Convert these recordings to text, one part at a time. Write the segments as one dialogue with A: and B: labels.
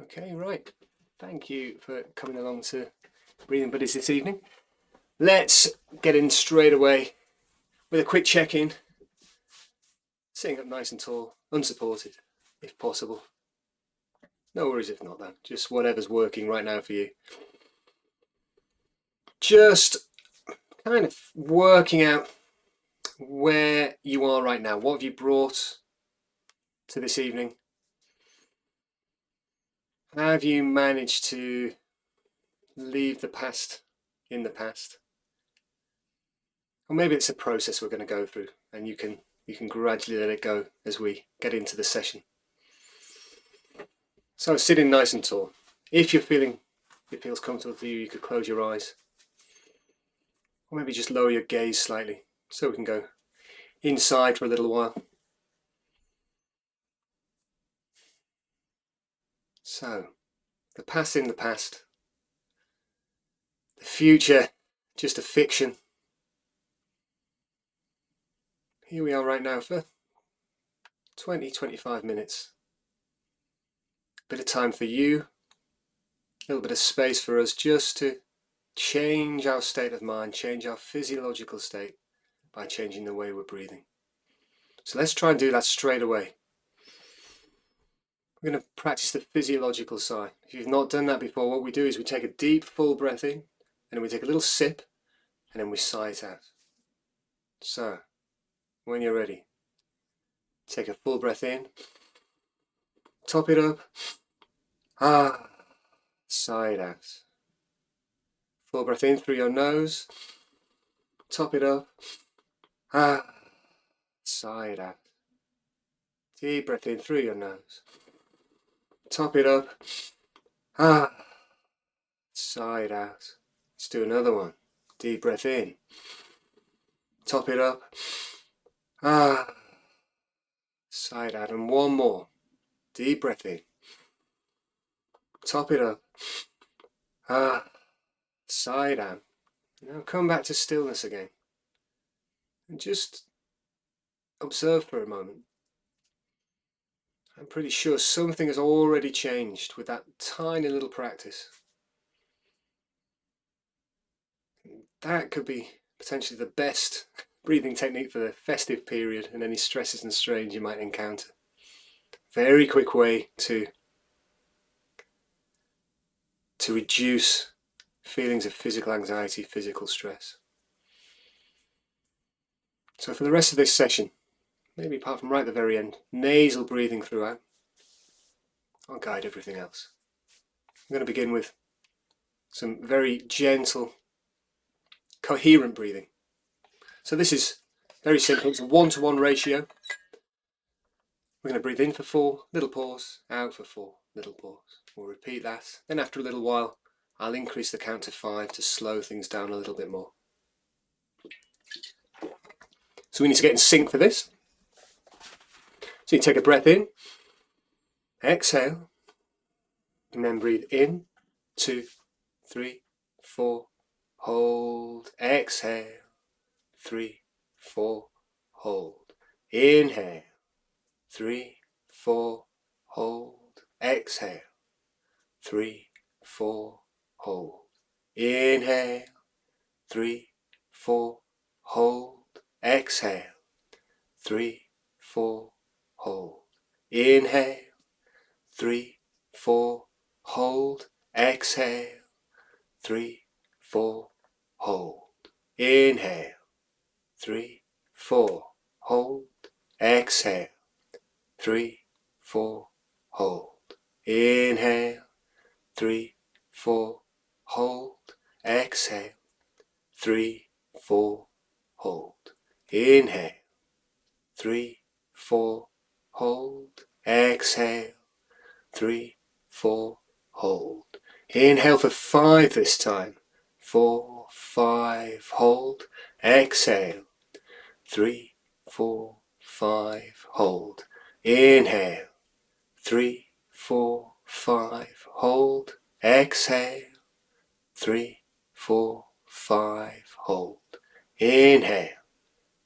A: Okay, right. Thank you for coming along to Breathing Buddies this evening. Let's get in straight away with a quick check-in. Sitting up nice and tall, unsupported, if possible. No worries if not, though. Just whatever's working right now for you. Just kind of working out where you are right now. What have you brought to this evening? Have you managed to leave the past in the past? Or maybe it's a process we're going to go through, and you can gradually let it go as we get into the session. So sitting nice and tall. If you're feeling it feels comfortable for you, you could close your eyes. Or maybe just lower your gaze slightly so we can go inside for a little while. So, the past in the past. The future, just a fiction. Here we are right now for 20-25 minutes. A bit of time for you. A little bit of space for us just to change our state of mind, change our physiological state by changing the way we're breathing. So let's try and do that straight away. We're going to practice the physiological sigh. If you've not done that before, what we do is we take a deep, full breath in, and then we take a little sip, and then we sigh it out. So, when you're ready, take a full breath in, top it up, sigh it out. Full breath in through your nose, top it up, sigh it out. Deep breath in through your nose, top it up, sigh it out. Let's do another one. Deep breath in, top it up, sigh it out. And one more. Deep breath in, top it up, sigh it out. Now come back to stillness again. And just observe for a moment. I'm pretty sure something has already changed with that tiny little practice. That could be potentially the best breathing technique for the festive period and any stresses and strains you might encounter. Very quick way to reduce feelings of physical anxiety, physical stress. So for the rest of this session, maybe apart from right at the very end, nasal breathing throughout. I'll guide everything else. I'm going to begin with some very gentle, coherent breathing. So this is very simple. It's a 1-to-1 ratio. We're going to breathe in for 4, little pause, out for 4, little pause. We'll repeat that. Then after a little while, I'll increase the count to 5 to slow things down a little bit more. So we need to get in sync for this. So you take a breath in, exhale, and then breathe in, 2, 3, 4, hold, exhale, 3, 4, hold, inhale, 3, 4, hold, exhale, 3, 4, hold, inhale, 3, 4, hold, exhale, 3, 4, hold, inhale, 3, 4, hold, exhale, 3, 4, hold, inhale, 3, 4, hold, exhale, 3, 4, hold, inhale, 3, 4, hold, exhale, 3, 4, hold, inhale, 3, 4, hold, exhale, 3, 4, hold. Inhale for 5 this time. 4, 5, hold, exhale, 3, 4, 5, hold, inhale, 3, 4, 5, hold, exhale, 3, 4, 5, hold, inhale,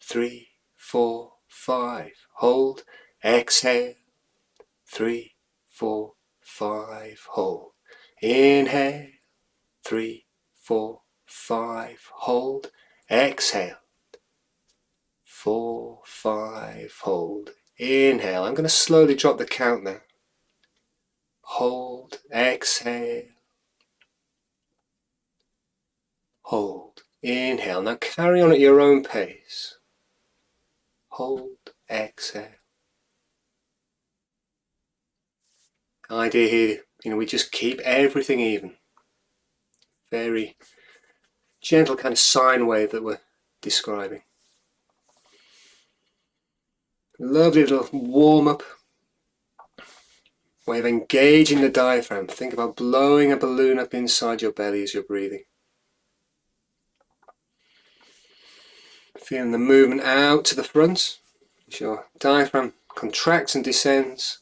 A: 3, 4, 5, hold, exhale, 3, 4, 5, hold. Inhale, 3, 4, 5, hold. Exhale, 4, 5, hold. Inhale. I'm going to slowly drop the count now. Hold, exhale, hold, inhale. Now carry on at your own pace. Hold, exhale. The idea here, we just keep everything even. Very gentle kind of sine wave that we're describing. Lovely little warm-up way of engaging the diaphragm. Think about blowing a balloon up inside your belly as you're breathing. Feeling the movement out to the front as your diaphragm contracts and descends,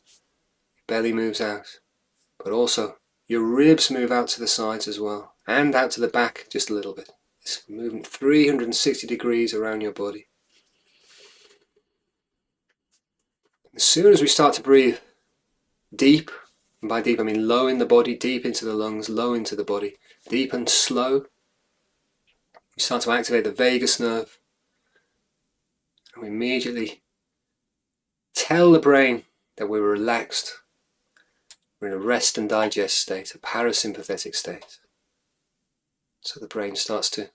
A: your belly moves out, but also your ribs move out to the sides as well, and out to the back just a little bit. It's moving 360 degrees around your body. As soon as we start to breathe deep, and by deep I mean low in the body, deep into the lungs, low into the body, deep and slow, we start to activate the vagus nerve, and we immediately tell the brain that we're relaxed. We're in a rest and digest state, a parasympathetic state. So the brain starts to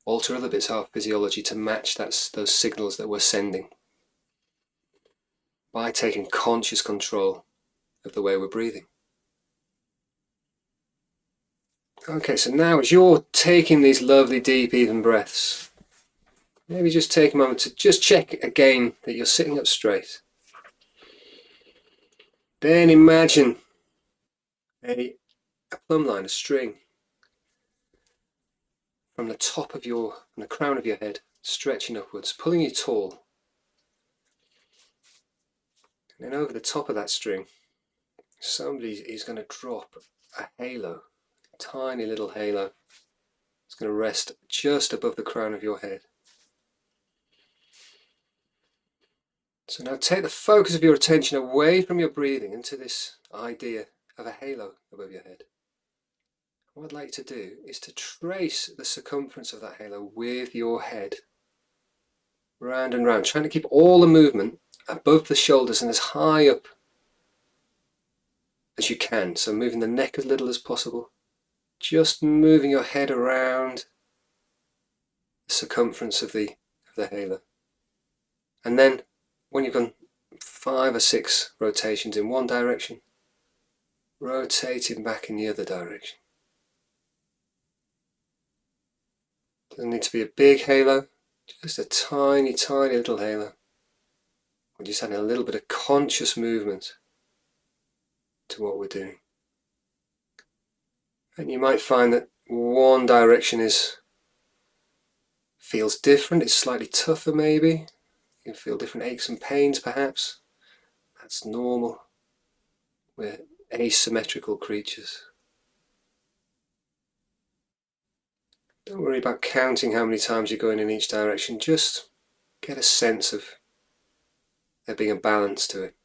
A: alter other bits of our physiology to match those signals that we're sending by taking conscious control of the way we're breathing. Okay, so now as you're taking these lovely deep even breaths, maybe just take a moment to just check again that you're sitting up straight. Then imagine a plumb line, a string, from the crown of your head, stretching upwards, pulling you tall. And then over the top of that string, somebody is going to drop a halo, a tiny little halo. It's going to rest just above the crown of your head. So now take the focus of your attention away from your breathing into this idea of a halo above your head. What I'd like you to do is to trace the circumference of that halo with your head, round and round, trying to keep all the movement above the shoulders and as high up as you can. So moving the neck as little as possible, just moving your head around the circumference of the halo. And then when you've done 5 or 6 rotations in one direction, rotating back in the other direction. Doesn't need to be a big halo, just a tiny, tiny little halo. We're just adding a little bit of conscious movement to what we're doing. And you might find that one direction feels different, it's slightly tougher maybe. You can feel different aches and pains perhaps. That's normal. We're asymmetrical creatures. Don't worry about counting how many times you're going in each direction, just get a sense of there being a balance to it.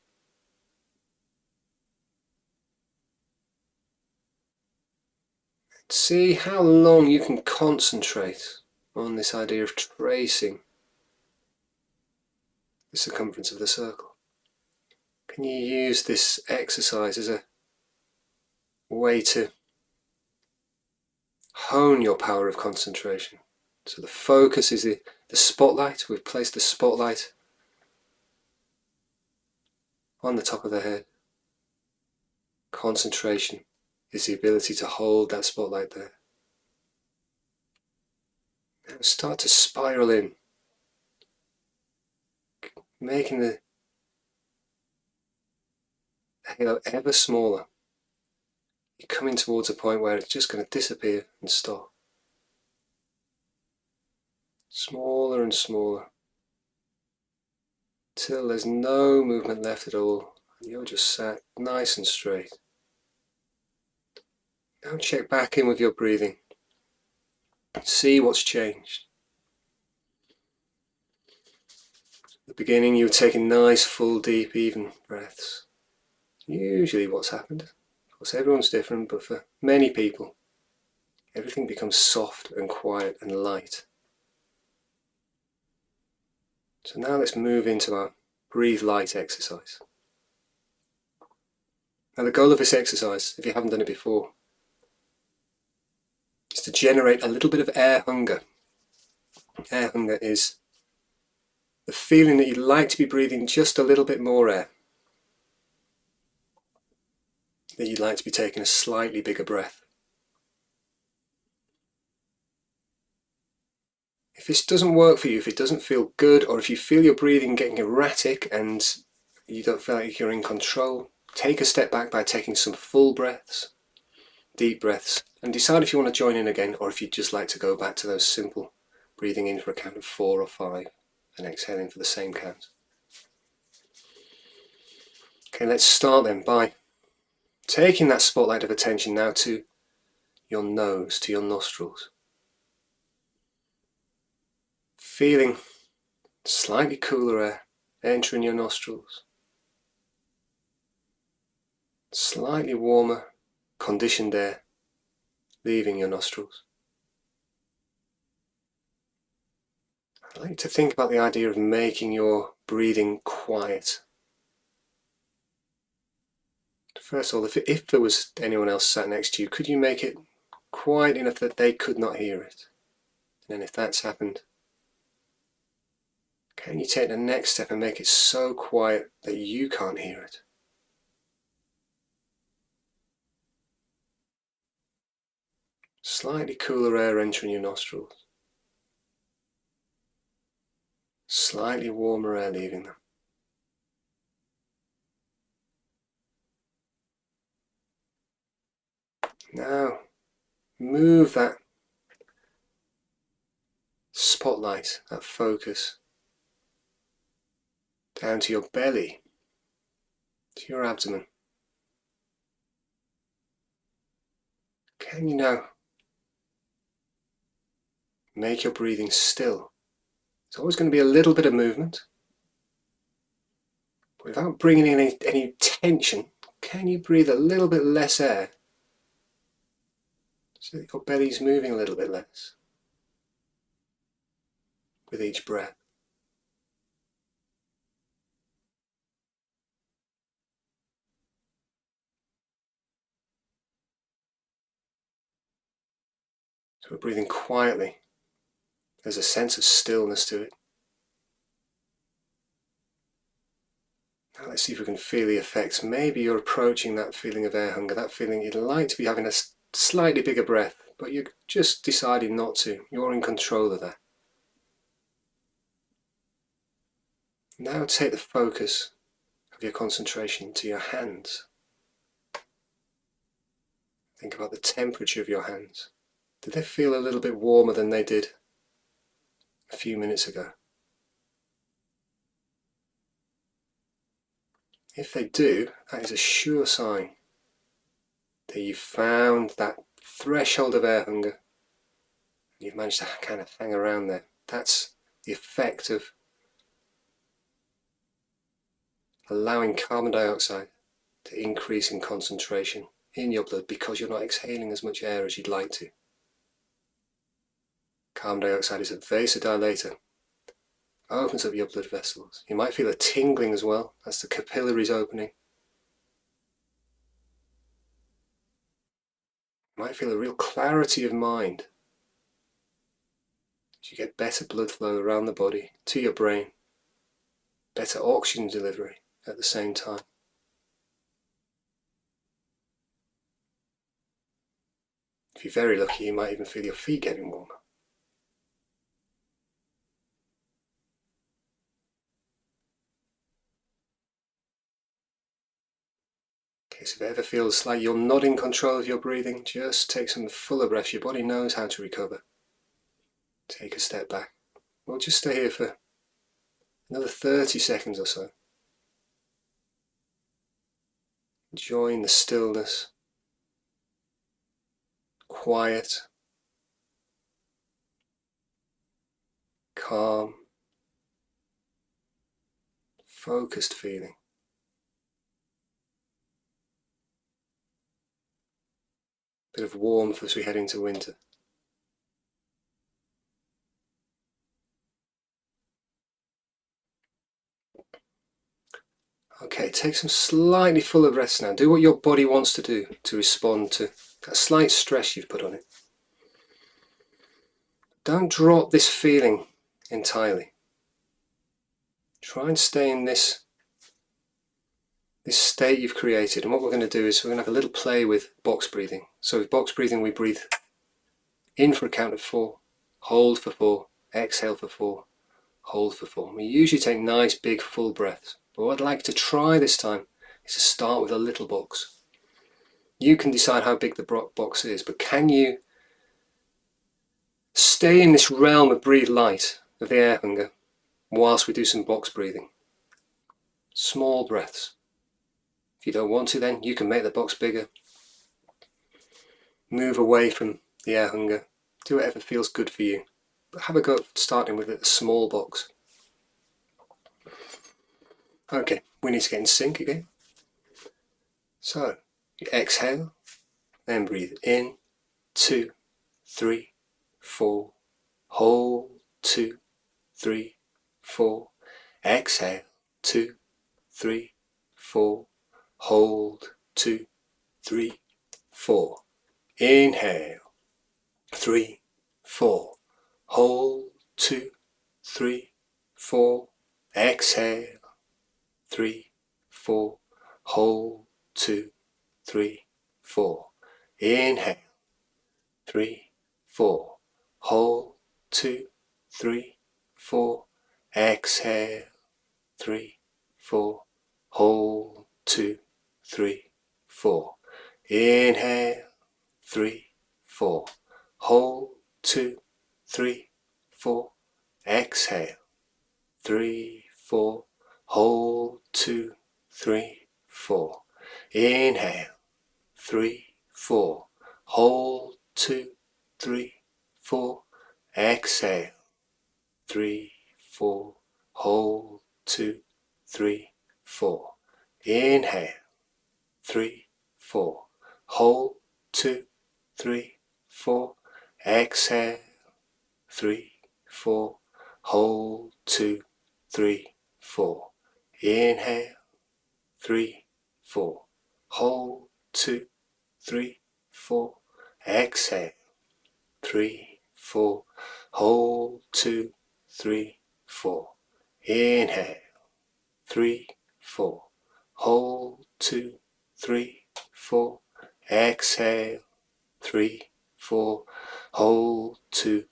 A: See how long you can concentrate on this idea of tracing the circumference of the circle. Can you use this exercise as a way to hone your power of concentration? So the focus is the spotlight. We've placed the spotlight on the top of the head. Concentration is the ability to hold that spotlight there. Now start to spiral in, making the halo ever smaller. You're coming towards a point where it's just going to disappear and stop. Smaller and smaller, till there's no movement left at all, and you're just sat nice and straight. Now check back in with your breathing. See what's changed. At the beginning you were taking nice, full, deep, even breaths. Usually what's happened. Of course, everyone's different, but for many people, everything becomes soft and quiet and light. So now let's move into our breathe light exercise. Now the goal of this exercise, if you haven't done it before, is to generate a little bit of air hunger. Air hunger is the feeling that you'd like to be breathing just a little bit more air. That you'd like to be taking a slightly bigger breath. If this doesn't work for you, if it doesn't feel good, or if you feel your breathing getting erratic and you don't feel like you're in control, take a step back by taking some full breaths, deep breaths, and decide if you want to join in again, or if you'd just like to go back to those simple breathing in for a count of 4 or 5 and exhaling for the same count. Okay, let's start then by taking that spotlight of attention now to your nose, to your nostrils. Feeling slightly cooler air entering your nostrils. Slightly warmer, conditioned air leaving your nostrils. I'd like you to think about the idea of making your breathing quiet. First of all, if there was anyone else sat next to you, could you make it quiet enough that they could not hear it? And then if that's happened, can you take the next step and make it so quiet that you can't hear it? Slightly cooler air entering your nostrils. Slightly warmer air leaving them. Now, move that spotlight, that focus, down to your belly, to your abdomen. Can you now make your breathing still? There's always going to be a little bit of movement, but without bringing in any tension. Can you breathe a little bit less air so that your belly's moving a little bit less with each breath? So we're breathing quietly. There's a sense of stillness to it. Now let's see if we can feel the effects. Maybe you're approaching that feeling of air hunger, that feeling you'd like to be having a slightly bigger breath, but you're just deciding not to. You're in control of that. Now take the focus of your concentration to your hands. Think about the temperature of your hands. Do they feel a little bit warmer than they did a few minutes ago? If they do, that is a sure sign that you've found that threshold of air hunger. You've managed to kind of hang around there. That's the effect of allowing carbon dioxide to increase in concentration in your blood because you're not exhaling as much air as you'd like to. Carbon dioxide is a vasodilator. Opens up your blood vessels. You might feel a tingling as well. That's the capillaries opening. You might feel a real clarity of mind as you get better blood flow around the body to your brain. Better oxygen delivery at the same time. If you're very lucky, you might even feel your feet getting warmer. Okay, so if it ever feels like you're not in control of your breathing, just take some fuller breaths. Your body knows how to recover. Take a step back. We'll just stay here for another 30 seconds or so. Enjoying the stillness, quiet, calm, focused feeling. bit of warmth as we head into winter. Okay, take some slightly fuller breaths now. Do what your body wants to do to respond to that slight stress you've put on it. Don't drop this feeling entirely. Try and stay in this state you've created. And what we're going to do is we're going to have a little play with box breathing. So with box breathing, we breathe in for a count of 4, hold for 4, exhale for 4, hold for 4. We usually take nice big full breaths. But what I'd like to try this time is to start with a little box. You can decide how big the box is, but can you stay in this realm of breathe light, of the air hunger, whilst we do some box breathing? Small breaths. If you don't want to, then you can make the box bigger. Move away from the air hunger. Do whatever feels good for you. But have a go starting with a small box. Okay, we need to get in sync again. So, you exhale, then breathe in, 2, 3, 4, hold, 2, 3, 4, exhale, 2, 3, 4, hold, 2, 3, 4, inhale, 3, 4, hold, 2, 3, 4, exhale, 3, 4, hold, 2, 3, 4, inhale, 3, 4, hold, 2, 3, 4, exhale, 3, 4, hold, 2, 3, 4, inhale, 3, 4, hold, 2, 3, 4, exhale, 3, 4, hold, 2, 3, 4, inhale, 3, 4, hold, 2, 3, 4, exhale, 3, 4, hold, 2, 3, 4, inhale, 3, 4, hold, 2, 3, 4, exhale, 3, 4, hold, 2, 3, 4, inhale, 3, 4, hold, 2, 3, 4, exhale, 3, 4, hold, 2, 3, 4, inhale, 3, 4, hold, 2, 3, 4, exhale, 3, 4, hold, 2,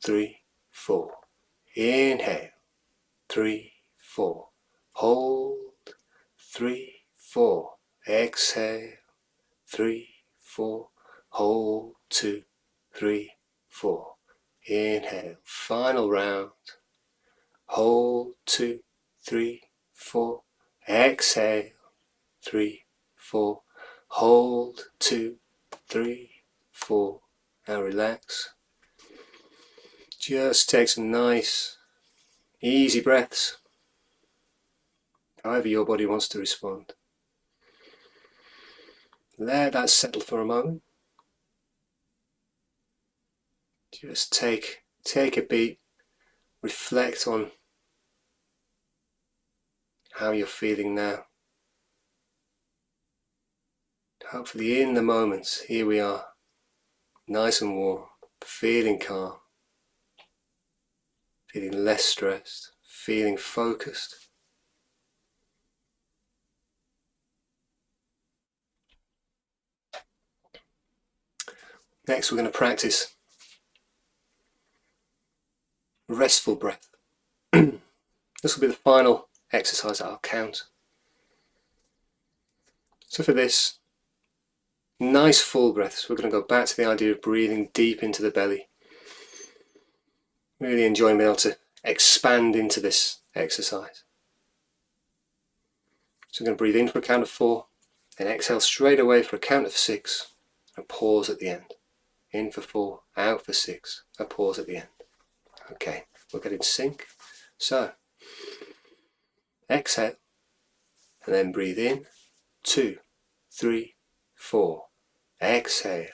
A: 3, 4, inhale, 3, 4, hold, 3, 4, exhale, 3, 4, hold, 2, 3, 4, inhale, final round, hold, 2, 3, 4, exhale, 3, 4, hold, 2, 3, 4, now relax. Just take some nice, easy breaths, however your body wants to respond. Let that settle for a moment. Just take a beat, reflect on how you're feeling now. Hopefully in the moment, here we are, nice and warm, feeling calm, feeling less stressed, feeling focused. Next we're going to practice restful breath. This will be the final exercise that I'll count. So for this, nice full breaths, we're going to go back to the idea of breathing deep into the belly. Really enjoying being able to expand into this exercise. So we're going to breathe in for a count of 4, then exhale straight away for a count of 6, and pause at the end. In for 4, out for 6, a pause at the end. Okay, we'll get in sync. So, exhale, and then breathe in, 2, 3, 4, exhale,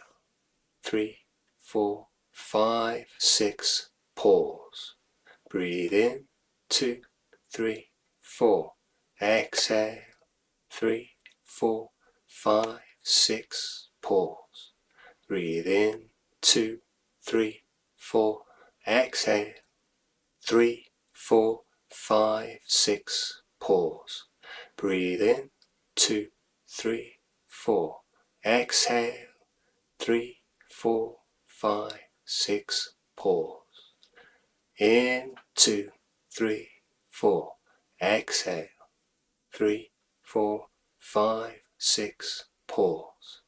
A: 3, 4, 5, 6, pause. Breathe in, 2, 3, 4. Exhale, 3, 4, 5, 6, pause. Breathe in, 2, 3, 4. Exhale, 3, 4, 5, 6, pause. Breathe in, 2, 3, 4. Exhale, 3, 4, 5, 6, pause. In, 2, 3, 4. Exhale, 3, 4, 5, 6, pause.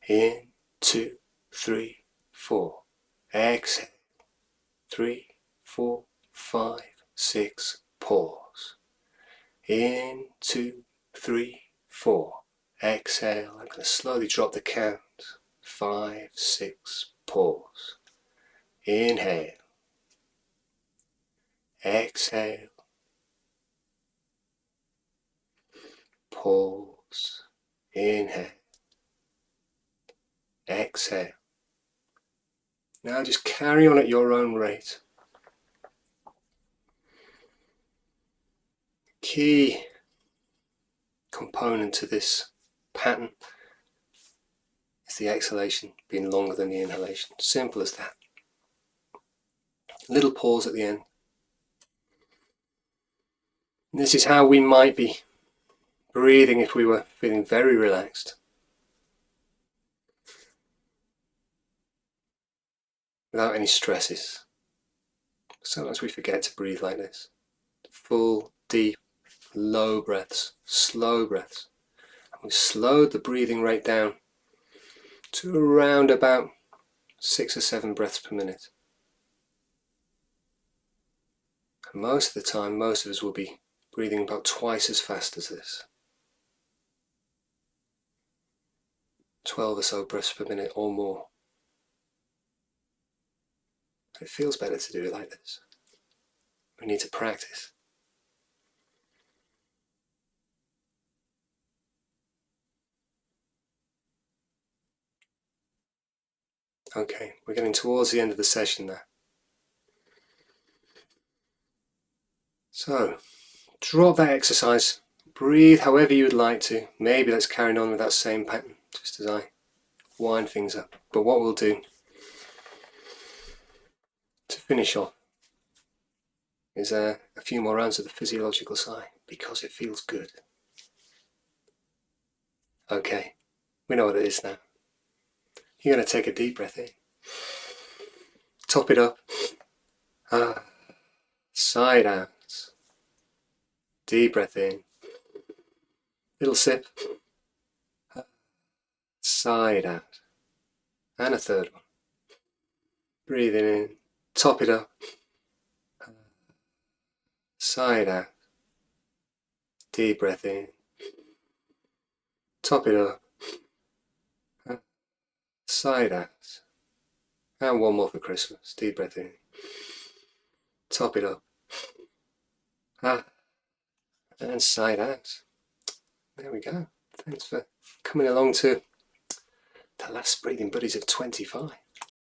A: In, 2, 3, 4. Exhale, 3, 4, 5, 6, pause. In, 2, 3, 4. Exhale. I'm going to slowly drop the count. 5, 6, pause. Inhale. Exhale. Pause. Inhale. Exhale. Now just carry on at your own rate. Key component to this pattern is the exhalation being longer than the inhalation. Simple as that. Little pause at the end. And this is how we might be breathing if we were feeling very relaxed, without any stresses. Sometimes we forget to breathe like this. Full, deep, low breaths, slow breaths. And we slowed the breathing rate down to around about 6 or 7 breaths per minute. And most of the time, most of us will be breathing about twice as fast as this. 12 or so breaths per minute or more. It feels better to do it like this. We need to practice. Okay, we're getting towards the end of the session now. So, drop that exercise. Breathe however you would like to. Maybe let's carry on with that same pattern, just as I wind things up. But what we'll do to finish off is a few more rounds of the physiological sigh, because it feels good. Okay, we know what it is now. You're going to take a deep breath in. Top it up. Side out. Deep breath in. Little sip. Side out. And a third one. Breathing in. Top it up. Side out. Deep breath in. Top it up. Side out. And one more for Christmas. Deep breath in. Top it up. And side out. There we go. Thanks for coming along to the last Breathing Buddies of 25.